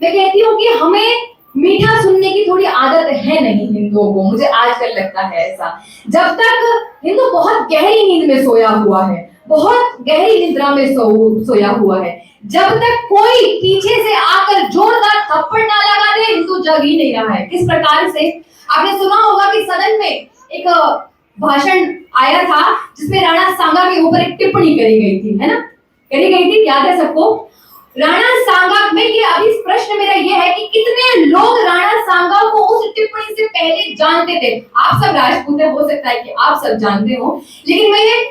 मैं कहती हूँ कि हमें मीठा सुनने की थोड़ी आदत है नहीं हिंदुओं को, मुझे आजकल लगता है ऐसा। जब तक हिंदू बहुत गहरी नींद में सोया हुआ है, बहुत गहरी निद्रा में सोया हुआ है, जब तक कोई पीछे से आकर जोरदार थप्पड़ ना लगा दे, हिंदू जग ही नहीं रहा है। किस प्रकार से, आपने सुना होगा कि सदन में एक भाषण आया था जिसमें राणा सांगा के ऊपर एक टिप्पणी करी गई थी, है ना? करी गई थी, याद है सबको? राणा सांगा में ये अभी प्रश्न मेरा ये है कि कितने लोग राणा सांगा को उस टिप्पणी से पहले जानते थे? आप सब राजपूत हैं, हो सकता है कि आप सब जानते हो, लेकिन मैं ये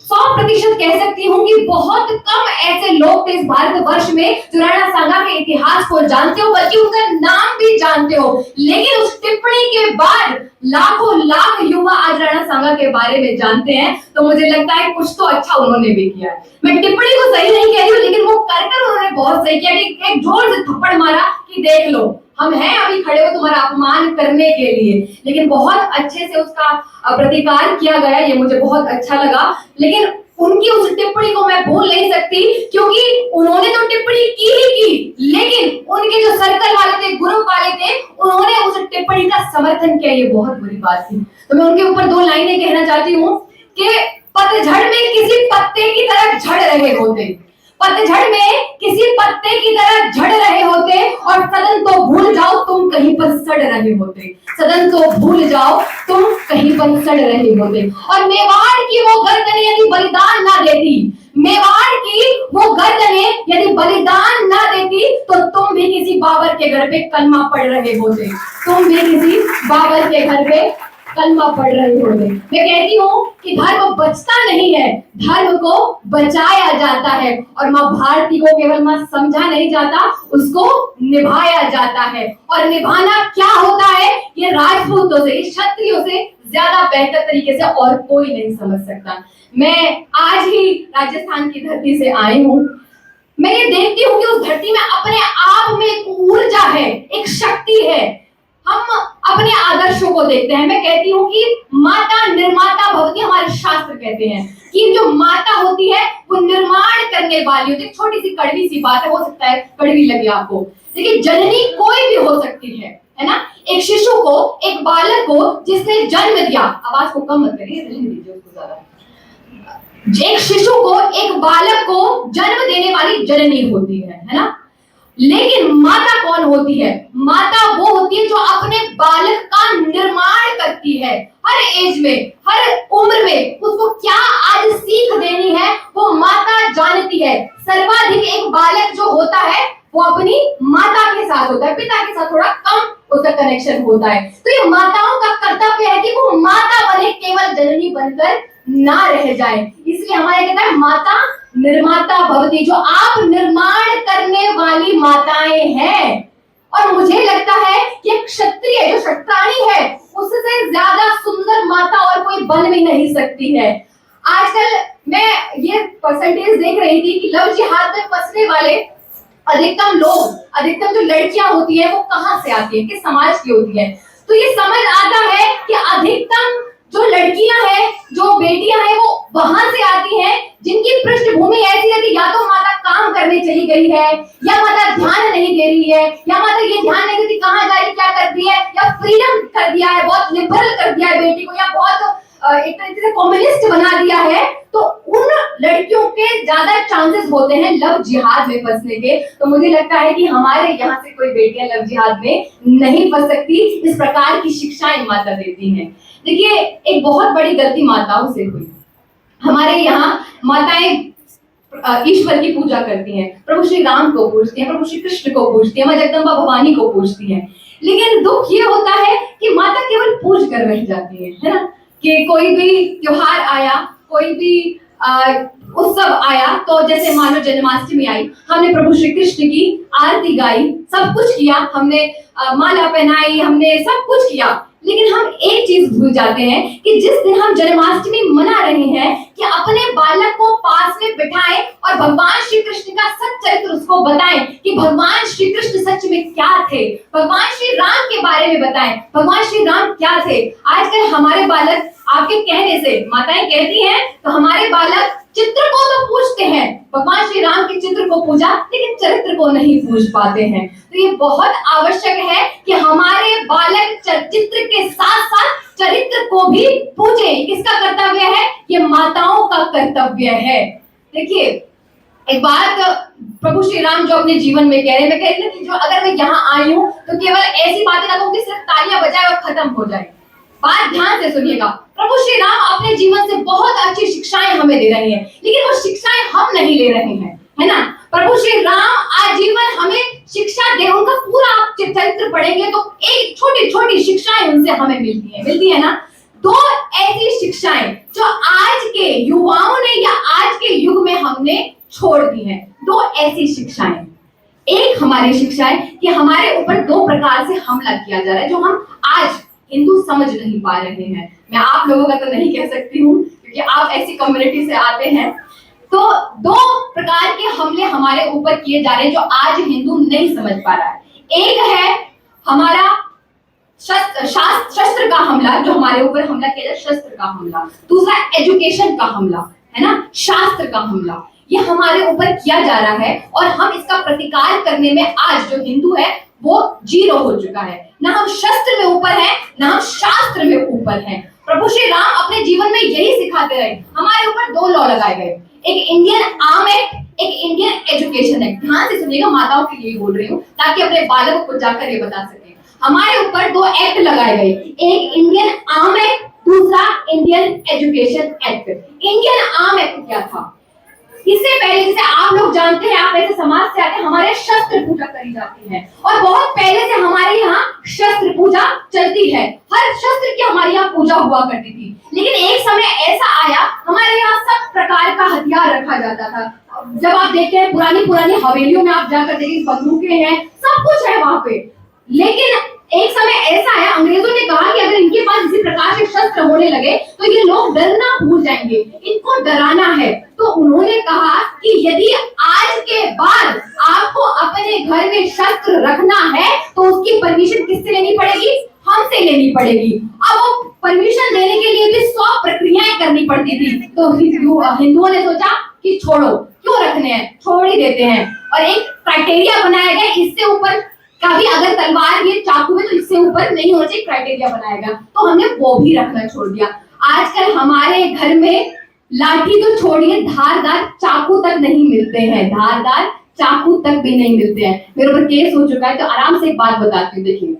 100% कह सकती हूँ कि बहुत कम ऐसे लोग थे इस भारतवर्ष में जो राणा सांगा के इतिहास को जानते हो, बल्कि उनका नाम भी जानते हो। लेकिन उस टिप्पणी के बाद लाखों लाख युवा आज राणा सांगा के बारे में जानते हैं, तो मुझे लगता है कुछ तो अच्छा उन्होंने भी किया है। मैं टिप्पणी को सही नहीं कह रही हूँ, लेकिन वो कर उन्होंने बहुत सही किया। एक जोर से थप्पड़ मारा कि देख लो, हम हैं अभी खड़े हो तुम्हारा अपमान करने के लिए, लेकिन बहुत अच्छे से उसका प्रतिकार किया गया, ये मुझे बहुत अच्छा लगा। लेकिन उनकी उस टिप्पणी को मैं भूल नहीं सकती, क्योंकि उन्होंने तो टिप्पणी की ही की, लेकिन उनके जो सर्कल वाले थे, ग्रुप वाले थे, उन्होंने उस टिप्पणी का समर्थन किया, ये बहुत बुरी बात थी। तो मैं उनके ऊपर 2 लाइनें कहना चाहती हूँ कि पतझड़ में किसी पत्ते की तरह झड़ रहे होते, पतझड़ में किसी पत्ते की तरह झड़ रहे होते, और सदन तो भूल जाओ तुम कहीं पर सड़ रहे होते, सदन तो भूल जाओ तुम कहीं पर सड़ रहे होते। और मेवाड़ की वो गर्दन यदि बलिदान ना देती, मेवाड़ की वो गर्दन यदि बलिदान ना देती, तो तुम भी किसी बाबर के घर पे कलमा पढ़ रहे होते, तुम भी किसी बाबर के घर पे कलमा पढ़ रहे होंगे। मैं कहती हूँ कि धर्म बचता नहीं है, धर्म को बचाया जाता है, और माँ भारती को केवल माँ समझा नहीं जाता, उसको निभाया जाता है। और निभाना क्या होता है, ये राजपूतों से, क्षत्रियों से ज्यादा बेहतर तरीके से और कोई नहीं समझ सकता। मैं आज ही राजस्थान की धरती से आई हूँ, मैं ये देखती हूँ कि उस धरती में अपने आप में एक ऊर्जा है, एक शक्ति है। हम अपने आदर्शों को देखते हैं। मैं कहती हूँ कि माता निर्माता भवती, हमारे शास्त्र कहते हैं कि जो माता होती है वो निर्माण करने वाली होती है। छोटी सी कड़वी सी बात है, हो सकता है कड़वी लगे आपको, लेकिन जननी कोई भी हो सकती है ना? एक शिशु को, एक बालक को जिसने जन्म दिया, आवाज को कम मत करिए, रहने दीजिए उसको ज्यादा। एक शिशु को, एक बालक को जन्म देने वाली जननी होती है ना? लेकिन माता कौन होती है? माता वो होती है जो अपने बालक का निर्माण करती है, हर एज में, हर उम्र में उसको क्या आज सीख देनी है वो माता जानती है। सर्वाधिक एक बालक जो होता है वो अपनी माता के साथ होता है, पिता के साथ थोड़ा कम उसका कनेक्शन होता है। तो ये माताओं का कर्तव्य है कि वो माता बने, केवल जननी बनकर ना रह जाए। इसलिए हमारे कहता है माता निर्माता भवती, जो आप निर्माण करने वाली माताएं हैं। और मुझे लगता है कि क्षत्रिय जो क्षत्राणी है, उससे ज्यादा सुंदर माता और कोई बन भी नहीं सकती है। आजकल मैं ये परसेंटेज देख रही थी कि लव जिहाद में फंसने वाले अधिकतम लोग, अधिकतम जो लड़कियां होती है वो कहां से आती है, किस समाज की होती है? तो ये समझ आता है कि अधिकतम जो लड़कियां हैं, जो बेटियां हैं, वो वहां से आती हैं जिनकी पृष्ठभूमि ऐसी है कि या तो माता काम करने चली गई है, या माता ध्यान नहीं दे रही है, या माता ये ध्यान नहीं देती कहाँ जा रही, क्या करती है, या फ्रीडम कर दिया है, बहुत लिबरल कर दिया है बेटी को, या बहुत एक तरीके से कम्युनिस्ट बना दिया है। तो उन लड़कियों के ज्यादा चांसेस होते हैं लव जिहाद में फंसने के। तो मुझे लगता है कि हमारे यहाँ से कोई बेटियां लव जिहाद में नहीं फंस सकती, इस प्रकार की शिक्षाएं माता देती हैं। देखिए, एक बहुत बड़ी गलती माताओं से हुई। हमारे यहाँ माताएं ईश्वर की पूजा करती हैं, प्रभु श्री राम को पूजती हैं, प्रभु श्री कृष्ण को पूजती हैं, मां जगदम्बा भवानी को पूजती हैं। लेकिन दुख ये होता है कि माता केवल पूज कर रह जाती है ना? कि कोई भी त्योहार आया, कोई भी उत्सव आया, तो जैसे मान लो जन्माष्टमी आई, हमने प्रभु श्री कृष्ण की आरती गाई, सब कुछ किया, हमने माला पहनाई, हमने सब कुछ किया। लेकिन हम एक चीज भूल जाते हैं कि जिस दिन हम जन्माष्टमी मना रहे हैं, कि अपने बालक को पास में बिठाएं और भगवान श्री कृष्ण का सच्चा चरित्र उसको बताएं कि भगवान श्री कृष्ण सच में क्या थे, भगवान श्री राम के बारे में बताएं, भगवान श्री राम क्या थे। आजकल हमारे बालक आपके कहने से, माताएं कहती हैं, तो हमारे बालक चित्र को तो पूजते हैं, भगवान श्री राम के चित्र को पूजा, लेकिन चरित्र को नहीं पूज पाते हैं। तो ये बहुत आवश्यक है कि हमारे बालक चित्र के साथ साथ चरित्र को भी पूजे। किसका कर्तव्य है? ये माताओं का कर्तव्य है। देखिए, एक बात प्रभु श्री राम जो अपने जीवन में कह रहे हैं, मैं कह रही थी जो अगर मैं यहाँ आई हूँ तो केवल ऐसी बातें ना कहूँ कि सिर्फ तालियां बजाए और खत्म हो जाए। बात ध्यान से सुनिएगा, प्रभु श्री राम अपने जीवन से बहुत अच्छी शिक्षाएं हमें दे रहे हैं, लेकिन वो शिक्षाएं हम नहीं ले रहे हैं, है ना। प्रभु श्री राम आजीवन हमें शिक्षा दे, उनका पूरा आप चरित्र पढ़ेंगे तो एक छोटी छोटी शिक्षाएं उनसे हमें मिलती है ना। दो ऐसी शिक्षाएं जो आज के युवाओं ने या आज के युग में हमने छोड़ दी हैं। दो ऐसी शिक्षाएं, एक हमारी शिक्षा है कि हमारे ऊपर दो प्रकार से हमला किया जा रहा है जो हम आज हिंदू समझ नहीं पा रहे हैं। मैं आप लोगों का तो नहीं कह सकती हूँ क्योंकि आप ऐसी कम्युनिटी से आते हैं। तो दो प्रकार के हमले हमारे ऊपर किए जा रहे हैं जो आज हिंदू नहीं समझ पा रहा है। एक है हमारा शस्त्र का हमला, जो हमारे ऊपर हमला किया जाए, शस्त्र का हमला। दूसरा एजुकेशन का हमला, है ना, शास्त्र का हमला। ये हमारे ऊपर किया जा रहा है और हम इसका प्रतिकार करने में आज जो हिंदू है वो जीरो हो चुका है। ना हम शस्त्र में ऊपर है, ना हम शास्त्र में ऊपर है। प्रभु श्री राम अपने जीवन में यही सिखाते रहे। हमारे ऊपर दो लॉ लगाए गए, एक इंडियन आर्म एक्ट, एक इंडियन एजुकेशन एक्ट। ध्यान से सुनिएगा, माताओं के लिए बोल रही हूँ ताकि अपने बालकों को जाकर ये बता सके। हमारे ऊपर दो एक्ट लगाए गए, एक इंडियन आर्म एक्ट, दूसरा Indian education act. Indian arm act क्या था? इससे पहले, जैसे आप लोग जानते हैं, आप ऐसे समाज से आते हैं, हमारे शस्त्र पूजा करी जाती है और बहुत पहले से हमारे यहाँ शस्त्र पूजा चलती है। हर शस्त्र की हमारे यहाँ पूजा हुआ करती थी, लेकिन एक समय ऐसा आया हमारे यहाँ सब प्रकार का हथियार रखा जाता था। जब आप देखते हैं पुरानी हवेलियों में आप जाकर देखिए, बंदूकें हैं, सब कुछ है वहां पे। लेकिन एक समय ऐसा आया, अंग्रेजों ने कहा कि अगर इनके पास इसी प्रकार के शस्त्र होने लगे तो ये लोग डरना भूल जाएंगे, इनको डराना है। तो उन्होंने कहा कि यदि आज के बाद आपको अपने घर में शस्त्र रखना है तो उसकी परमिशन किससे लेनी पड़ेगी? हमसे लेनी पड़ेगी। अब वो परमिशन लेने के लिए भी 100 प्रक्रियाएं करनी पड़ती थी। तो हिंदुओं ने सोचा कि छोड़ो, क्यों रखने हैं, छोड़ ही देते हैं। और एक क्राइटेरिया बनाया गया, इससे ऊपर कभी अगर तलवार ये चाकू है तो इससे ऊपर नहीं होना चाहिए, क्राइटेरिया बनाया गया। तो हमने वो भी रखना छोड़ दिया। आजकल हमारे घर में लाठी तो छोड़िए, धारदार चाकू तक नहीं मिलते हैं, धारदार चाकू तक भी नहीं मिलते हैं। मेरे ऊपर केस हो चुका है, तो आराम से एक बात बताती हूँ। देखिए,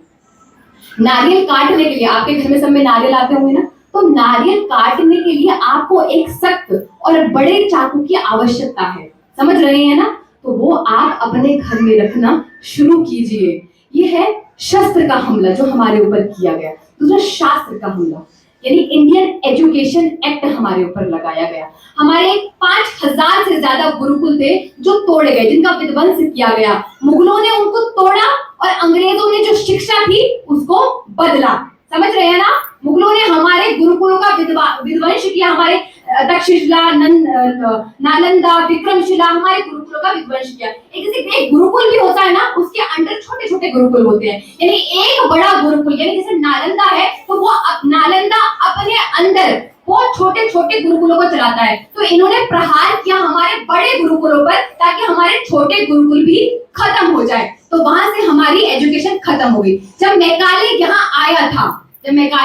नारियल काटने के लिए आपके घर में सब में नारियल आते होंगे ना, तो नारियल काटने के लिए आपको एक सख्त और बड़े चाकू की आवश्यकता है, समझ रहे हैं ना। तो वो आप अपने घर में रखना शुरू कीजिए। ये है शस्त्र का हमला जो हमारे ऊपर किया गया। दूसरा शास्त्र का हमला, यानी इंडियन एजुकेशन एक्ट हमारे ऊपर लगाया गया। हमारे 5000 से ज्यादा गुरुकुल थे जो तोड़े गए, जिनका विध्वंस किया गया। मुगलों ने उनको तोड़ा और अंग्रेजों ने जो शिक्षा थी उसको बदला, समझ रहे हैं ना। मुगलों ने हमारे गुरुकुलों का विध्वंस किया, हमारे तक्षशिला, नालंदा, विक्रमशिला, हमारे गुरुकुलों का विध्वंस किया। एक गुरुकुल भी होता है ना, उसके अंदर छोटे छोटे गुरुकुल होते हैं। यानी एक बड़ा गुरुकुल, यानी जैसे नालंदा है तो वो नालंदा अपने अंदर वो छोटे छोटे गुरुकुलों को चलाता है। तो इन्होंने प्रहार किया हमारे बड़े गुरुकुलों पर ताकि हमारे छोटे गुरुकुल भी खत्म हो जाए। तो वहां से हमारी एजुकेशन खत्म हो गई। जब मैकाले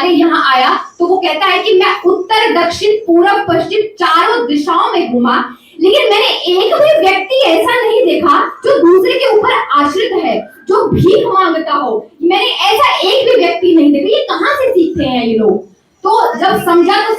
यहाँ आया तो वो कहता है कि मैं उत्तर, दक्षिण, पूर्व, पश्चिम चारों दिशाओं में घूमा, लेकिन मैंने एक भी व्यक्ति ऐसा नहीं देखा जो दूसरे के ऊपर आश्रित है, जो भीख मांगता हो। मैंने ऐसा एक भी व्यक्ति नहीं देखा। ये कहाँ से सीखते हैं ये लोग? तो जब समझा तो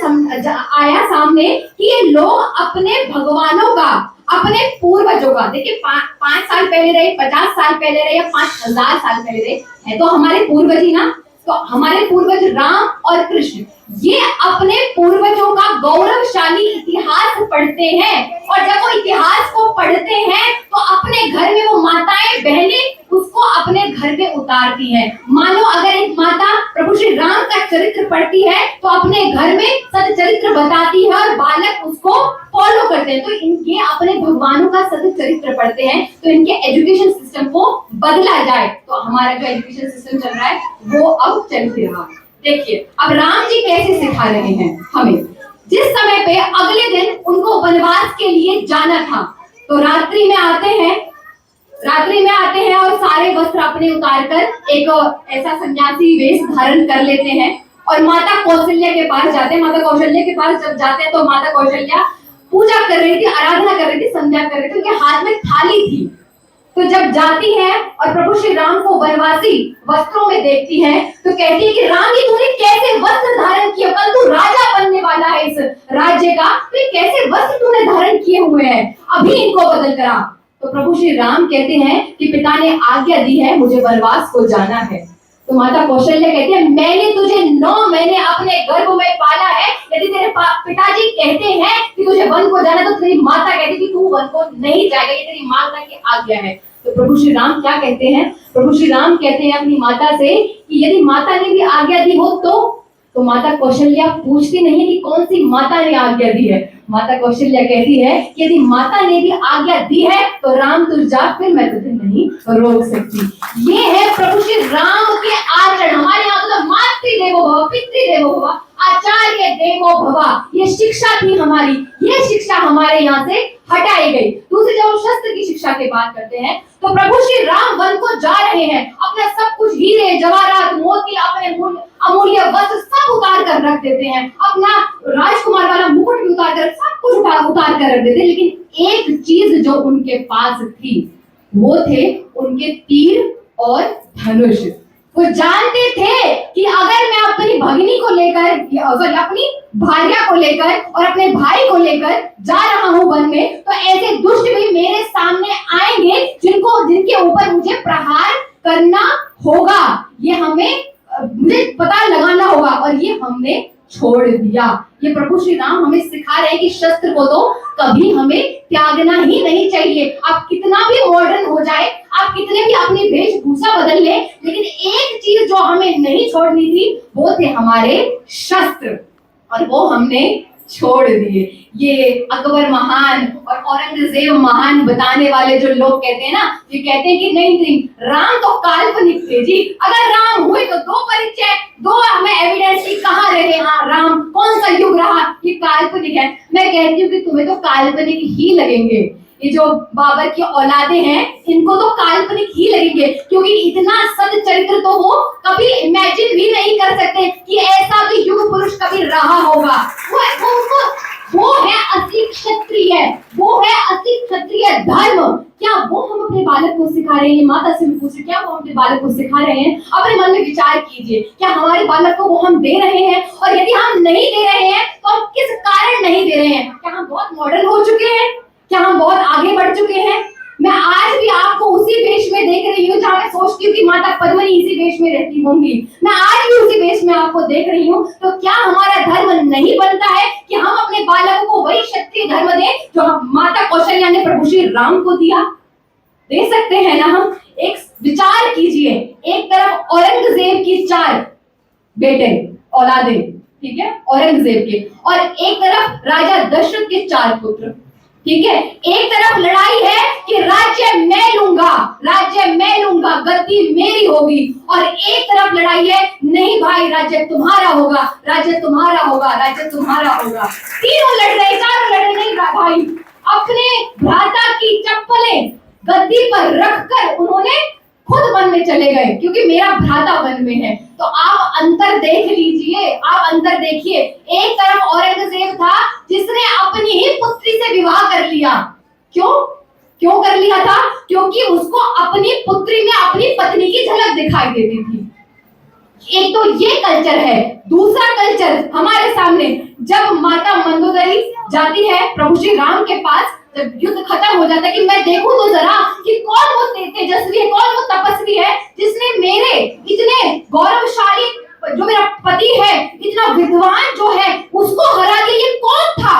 आया सामने कि ये लोग अपने भगवानों का, अपने पूर्वजों का, देखिए 5 साल पहले रहे, 50 साल पहले रहे या 5000 साल पहले रहे है, तो हमारे पूर्वज ही ना। तो हमारे पूर्वज राम और कृष्ण, ये अपने पूर्वजों का गौरवशाली इतिहास पढ़ते हैं और जब वो इतिहास को पढ़ते हैं तो अपने घर में वो माताएं बहनें उसको अपने घर पे उतारती हैं। मानो अगर एक माता प्रभु श्री राम का चरित्र पढ़ती है तो अपने घर में सच्चरित्र बताती है और बालक उसको फॉलो करते हैं। तो इनके अपने भगवानों का सच्चरित्र पढ़ते हैं तो इनके एजुकेशन सिस्टम को बदला जाए। तो हमारा जो एजुकेशन सिस्टम चल रहा है वो अब चल ही रहा। देखिए अब राम जी कैसे सिखा रहे हैं हमें। जिस समय पे अगले दिन उनको वनवास के लिए जाना था। तो रात्रि में आते हैं और सारे वस्त्र अपने उतार कर एक ऐसा सन्यासी वेश धारण कर लेते हैं और माता कौशल्या के पास जाते हैं। माता कौशल्या के पास जब जाते हैं तो माता कौशल्या पूजा कर रही थी, आराधना कर रही थी, संध्या कर रही थी, उनके हाथ में थाली थी। तो जब जाती है और प्रभु श्री राम को वनवासी वस्त्रों में देखती है तो कहती है कि राम जी तूने कैसे वस्त्र धारण किए, कल तू राजा बनने वाला है इस राज्य का, तो कैसे वस्त्र तूने धारण किए हुए हैं, अभी इनको बदल करा। तो प्रभु श्री राम कहते हैं कि पिता ने आज्ञा दी है, मुझे वनवास को जाना है। तो माता कौशल्या कहती है मैंने तुझे 9 महीने अपने गर्भ में पाला है, यदि तेरे पिताजी कहते हैं कि तुझे वन को जाना तो तेरी माता कहती कि तू वन को नहीं जाएगा, ये तेरी माता की आज्ञा है। तो प्रभु श्री राम क्या कहते हैं? प्रभु श्री राम कहते हैं अपनी माता से कि यदि माता ने भी आज्ञा दी हो तो माता कौशल्या पूछती नहीं कि कौन सी माता ने आज्ञा दी है। माता कौशल्या कहती है कि यदि माता ने भी आज्ञा दी है तो राम तू जा, फिर मैं तुझे नहीं रोक सकती। ये है प्रभु श्री राम के आचरण। हमारे यहाँ तो मातृदेवो भव, पितृदेवो भव, आचार्य देवो भव, ये शिक्षा थी हमारी, ये शिक्षा हमारे यहाँ से हटाई गई। दूसरी जब हम शस्त्र की शिक्षा की बात करते हैं तो प्रभु श्री राम वन को जा रहे हैं, अपना सब कुछ हीरे जवाहरात मोती अपने अमूल्य वस्त्र सब उतार कर रख देते हैं, अपना राजकुमार वाला मुकुट भी उतार कर सब कुछ उतार कर रख देते हैं। लेकिन एक चीज जो उनके पास थी वो थे उनके तीर और धनुष। वो जानते थे कि अगर मैं अपनी भगिनी को लेकर, अपनी भार्या को लेकर और अपने भाई को लेकर जा रहा हूं वन में, तो ऐसे दुष्ट भी मेरे सामने आएंगे जिनके ऊपर मुझे प्रहार करना होगा, ये मुझे पता लगाना होगा। और ये हमने छोड़ दिया। ये प्रभु श्री राम हमें सिखा रहे हैं कि शस्त्र को तो कभी हमें त्यागना ही नहीं चाहिए। आप कितना भी मॉडर्न हो जाए, आप कितने भी अपनी वेशभूषा बदल ले, लेकिन एक चीज जो हमें नहीं छोड़नी थी वो थे हमारे शस्त्र, और वो हमने छोड़ दिए। ये अकबर महान और औरंगजेब महान बताने वाले जो लोग कहते हैं ना, ये कहते हैं कि नहीं राम तो काल्पनिक थे जी, अगर राम हुए तो 2 परिचय, 2 हमें एविडेंस की कहाँ रहे, हाँ राम कौन सा युग रहा, ये काल्पनिक है। मैं कहती हूँ कि तुम्हें तो काल्पनिक ही लगेंगे। ये जो बाबर की औलादे हैं इनको तो काल्पनिक ही लगेंगे, क्योंकि इतना सच्चरित्र तो वो कभी इमेजिन भी नहीं कर सकते कि ऐसा भी युग पुरुष कभी रहा होगा। वो है असली क्षत्रिय, वो है असली क्षत्रिय धर्म। क्या वो हम अपने बालक को सिखा रहे हैं? माता से पूछ रहे, क्या वो अपने बालक को सिखा रहे हैं? अपने मन में विचार कीजिए, क्या हमारे बालक को वो हम दे रहे हैं? और यदि हम नहीं दे रहे हैं तो हम किस कारण नहीं दे रहे हैं? क्या हम बहुत मॉडर्न हो चुके हैं? क्या हम बहुत आगे बढ़ चुके हैं? मैं आज भी आपको उसी वेश में देख रही हूँ जहाँ मैं सोचती हूँ कि माता पद्मिनी इसी वेश में रहती होंगी। मैं आज भी उसी वेश में आपको देख रही हूँ। तो क्या हमारा धर्म नहीं बनता है कि हम अपने बालकों को वही क्षत्रिय धर्म दें जो माता कौशल्या ने प्रभु श्री राम को दिया? दे सकते हैं ना हम? एक विचार कीजिए, एक तरफ औरंगजेब की 4 बेटे औलादे, ठीक है, औरंगजेब के, और एक तरफ राजा दशरथ के 4 पुत्र, ठीक है। एक तरफ लड़ाई है कि राज्य मैं लूंगा, गद्दी मेरी होगी, और एक तरफ लड़ाई है नहीं भाई राज्य तुम्हारा होगा, राज्य तुम्हारा होगा, राज्य तुम्हारा होगा। तीनों लड़ रहे, चारों लड़ रहे, नहीं भाई। अपने भ्राता की चप्पलें गद्दी पर रखकर उन्होंने खुद वन में चले गए, क्योंकि मेरा भ्राता वन में है। तो आप अंतर देख लीजिए, आप अंतर देखिए। एक तरफ औरंगजेब था जिसने अपनी ही पुत्री से विवाह कर लिया। क्यों कर लिया था? क्योंकि उसको अपनी पुत्री में अपनी पत्नी की झलक दिखाई देती थी। एक तो ये कल्चर है। दूसरा कल्चर हमारे सामने, जब माता मंदोदरी जाती है प्रभु श्री राम के पास, जब युद्ध खत्म हो जाता है कि मैं देखूं तो जरा कि कौन वो तेजस्वी है, कौन वो तपस्वी है जिसने मेरे इतने गौरवशाली जो मेरा पति है, इतना विद्वान जो है, उसको हरा दिया, ये कौन था?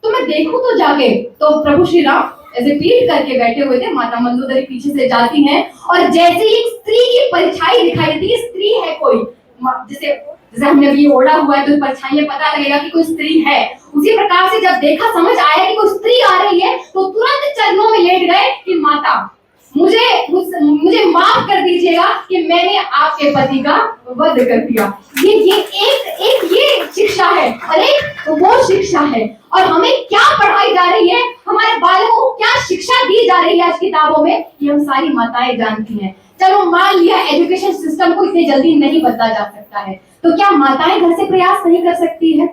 तो मैं देखूं तो जाके। तो प्रभु श्री राम ऐसे पीठ करके बैठे हुए थे, माता मंदोदरी पीछे से जाती हैं, और जैसे ही एक स्त्री की परछाई दिखाई देती है, स्त्री है कोई, जैसे हमने अभी ओढ़ा हुआ है तो परछाई में पता लगेगा कि कोई स्त्री है, उसी प्रकार से जब देखा, समझ आया कि कोई स्त्री आ रही है, तो तुरंत चरणों में लेट गए कि माता मुझे माफ कर दीजिए, दीजिएगा कि मैंने आपके पति का वध कर दिया। ये एक शिक्षा है और एक वो शिक्षा है। और हमें क्या पढ़ाई जा रही है, हमारे बालकों को क्या शिक्षा दी जा रही है आज किताबों में, ये हम सारी माताएं जानती हैं। चलो मान लिया एजुकेशन सिस्टम को इतनी जल्दी नहीं बदला जा सकता है, तो क्या माताएं घर से प्रयास नहीं कर सकती है?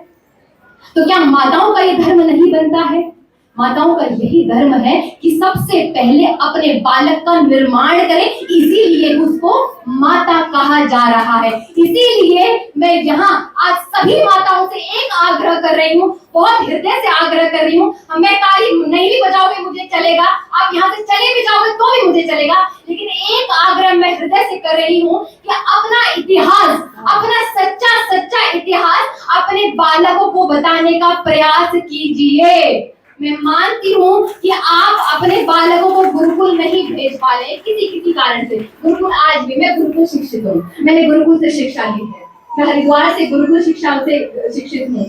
तो क्या माताओं का ये धर्म नहीं बनता है? माताओं का यही धर्म है कि सबसे पहले अपने बालक का निर्माण करें, इसीलिए उसको माता कहा जा रहा है। इसीलिए मैं यहाँ आज सभी माताओं से एक आग्रह कर रही हूँ, बहुत हृदय से आग्रह कर रही हूँ। मैं ताली नहीं भी बजाओगे मुझे चलेगा, आप यहाँ से चले भी जाओगे तो भी मुझे चलेगा, लेकिन एक आग्रह मैं हृदय से कर रही हूँ कि अपना इतिहास, अपना सच्चा इतिहास अपने बालकों को बताने का प्रयास कीजिए। मैं मानती हूँ कि आप अपने बालकों को गुरुकुल नहीं भेज पा रहे किसी कारण से। गुरुकुल आज भी, मैं गुरुकुल शिक्षित हूँ, मैंने गुरुकुल से शिक्षा ली है, मैं हरिद्वार से गुरुकुल शिक्षा से शिक्षित हूँ।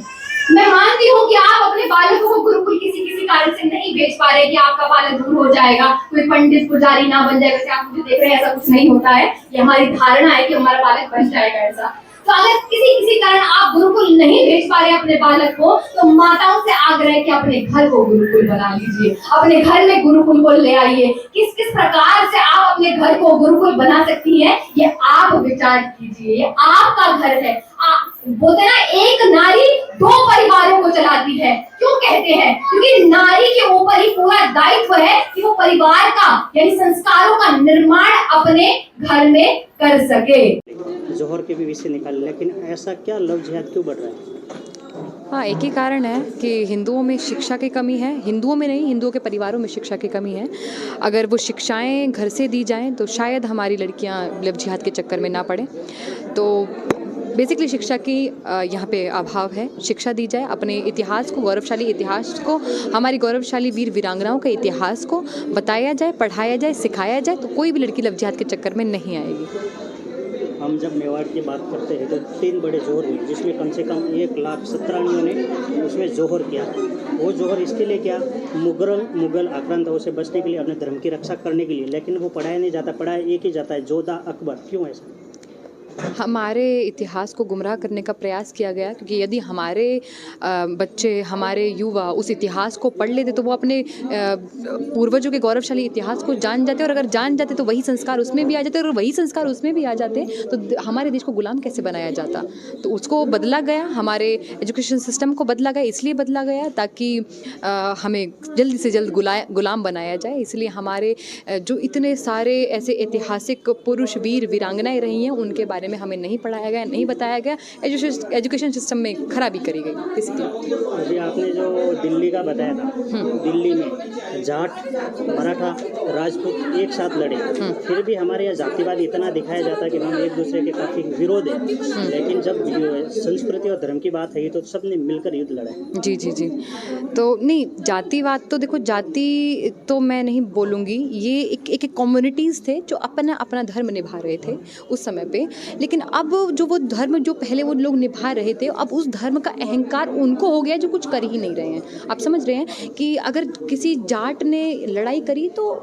मैं मानती हूँ कि आप अपने बालकों को गुरुकुल किसी कारण से नहीं भेज पा रहे कि आपका बालक दूर हो जाएगा, कोई पंडित पुजारी ना बन जाएगा। वैसे आप मुझे देख रहे हैं, ऐसा कुछ नहीं होता है, ये हमारी धारणा है कि हमारा बालक बन जाएगा ऐसा। तो अगर किसी कारण आप गुरुकुल नहीं भेज पा रहे अपने बालक को, तो माताओं से आग्रह है कि अपने घर को गुरुकुल बना लीजिए, अपने घर में गुरुकुल को ले आइए। किस प्रकार से आप अपने घर को गुरुकुल बना सकती हैं, ये आप विचार कीजिए। ये आपका घर है। बोलते ना, एक नारी 2 परिवारों को चलाती है। क्यों कहते हैं? क्योंकि नारी के ऊपर ही पूरा दायित्व है कि वो परिवार का यानी संस्कारों का निर्माण अपने घर में कर सके। जोहर के भी विषय निकाले, लेकिन ऐसा क्या लव जिहाद क्यों बढ़ रहा है? हाँ, एक ही कारण है कि हिंदुओं में शिक्षा की कमी है। हिंदुओं में नहीं, हिंदुओं के परिवारों में शिक्षा की कमी है। अगर वो शिक्षाएं घर से दी जाएं तो शायद हमारी लड़कियां लव जिहाद के चक्कर में ना पड़ें। तो बेसिकली शिक्षा की यहाँ पे अभाव है। शिक्षा दी जाए, अपने इतिहास को, गौरवशाली इतिहास को, हमारी गौरवशाली वीर वीरांगनाओं के इतिहास को बताया जाए, पढ़ाया जाए, सिखाया जाए, तो कोई भी लड़की लव जिहाद के चक्कर में नहीं आएगी। हम जब मेवाड़ की बात करते हैं तो 3 बड़े जोहर हुए, जिसमें कम से कम 1,17,000 ने उसमें जोहर किया। वो जोहर इसके लिए किया, मुगल आक्रांताओं से बचने के लिए, अपने धर्म की रक्षा करने के लिए। लेकिन वो पढ़ाया नहीं जाता, पढ़ाया एक ही जाता है, जोधा अकबर। क्यों ऐसा? हमारे इतिहास को गुमराह करने का प्रयास किया गया, क्योंकि यदि हमारे बच्चे, हमारे युवा उस इतिहास को पढ़ लेते तो वो अपने पूर्वजों के गौरवशाली इतिहास को जान जाते, और अगर जान जाते तो वही संस्कार उसमें भी आ जाते, और वही संस्कार उसमें भी आ जाते तो हमारे देश को गुलाम कैसे बनाया जाता। तो उसको बदला गया, हमारे एजुकेशन सिस्टम को बदला गया, इसलिए बदला गया ताकि हमें जल्दी से जल्द गुलाम बनाया जाए। इसलिए हमारे जो इतने सारे ऐसे ऐतिहासिक पुरुष, वीर वीरांगनाएं रही हैं, उनके बारे में हमें नहीं पढ़ाया गया, नहीं बताया गया। एजुकेशन सिस्टम में खराबी करी गई। इसलिए अभी आपने जो दिल्ली का बताया था, दिल्ली में जाट, मराठा, राजपूत एक साथ लड़े, फिर भी हमारे यहाँ जातिवाद इतना दिखाया जाता है कि हम एक दूसरे के काफी विरोध है, लेकिन जब संस्कृति और धर्म की बात है तो सबने मिलकर युद्ध लड़ा। जी जी जी। तो नहीं, जातिवाद तो देखो, जाति तो मैं नहीं बोलूँगी, ये एक कम्युनिटीज़ थे जो अपना अपना धर्म निभा रहे थे उस समय पे। लेकिन अब जो वो धर्म जो पहले वो लोग निभा रहे थे, अब उस धर्म का अहंकार उनको हो गया जो कुछ कर ही नहीं रहे हैं। आप समझ रहे हैं कि अगर किसी जाट ने लड़ाई करी तो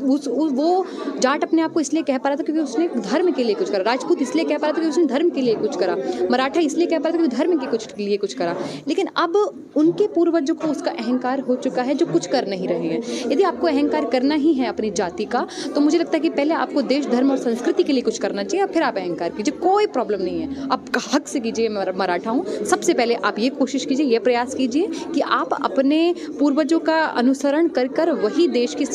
वो जाट अपने आप को इसलिए कह पा रहा था क्योंकि उसने धर्म के लिए कुछ करा, राजपूत इसलिए कह पा रहा था क्योंकि उसने धर्म के लिए कुछ करा, मराठा इसलिए कह पा रहा था क्योंकि धर्म के लिए कुछ करा। लेकिन अब उनके पूर्वजों को उसका अहंकार हो चुका है जो कुछ कर नहीं रहे हैं। यदि आपको अहंकार करना ही है अपनी जाति का, तो मुझे लगता है कि पहले आपको देश, धर्म और संस्कृति के लिए कुछ करना चाहिए, फिर आप अहंकार कीजिए। कोई प्रॉब्लम नहीं है, आप हक से कीजिए। मराठा हूँ, सबसे पहले आप ये कोशिश कीजिए, ये प्रयास कीजिए कि आप अपने पूर्वजों का अनुसरण कर वही देश की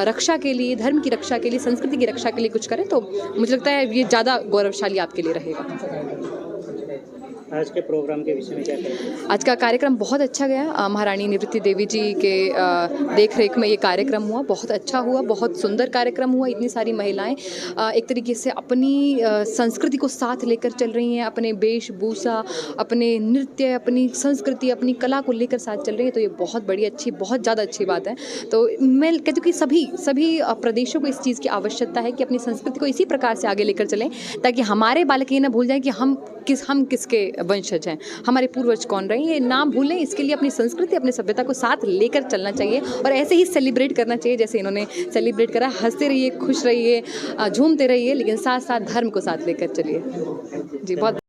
रक्षा के लिए, धर्म की रक्षा के लिए, संस्कृति की रक्षा के लिए कुछ करें, तो मुझे लगता है ये ज़्यादा गौरवशाली आपके लिए रहेगा। आज के प्रोग्राम के विषय में क्या करेंगे? आज का कार्यक्रम बहुत अच्छा गया। महारानी निवृत्ति देवी जी के देख रेख में ये कार्यक्रम हुआ, बहुत अच्छा हुआ, बहुत सुंदर कार्यक्रम हुआ। इतनी सारी महिलाएं एक तरीके से अपनी संस्कृति को साथ लेकर चल रही हैं, अपने वेशभूषा, अपने नृत्य, अपनी संस्कृति, अपनी कला को लेकर साथ चल रही है। तो ये बहुत बड़ी अच्छी, बहुत ज़्यादा अच्छी बात है। तो मैं कहती हूँ कि सभी प्रदेशों को इस चीज़ की आवश्यकता है कि अपनी संस्कृति को इसी प्रकार से आगे लेकर चलें, ताकि हमारे बालक ये ना भूल जाएं कि हम हम किसके वंशज हैं, हमारे पूर्वज कौन रहे, ये ना भूलें। इसके लिए अपनी संस्कृति, अपनी सभ्यता को साथ लेकर चलना चाहिए और ऐसे ही सेलिब्रेट करना चाहिए जैसे इन्होंने सेलिब्रेट करा। हंसते रहिए, खुश रहिए, झूमते रहिए, लेकिन साथ साथ धर्म को साथ लेकर चलिए। जी बहुत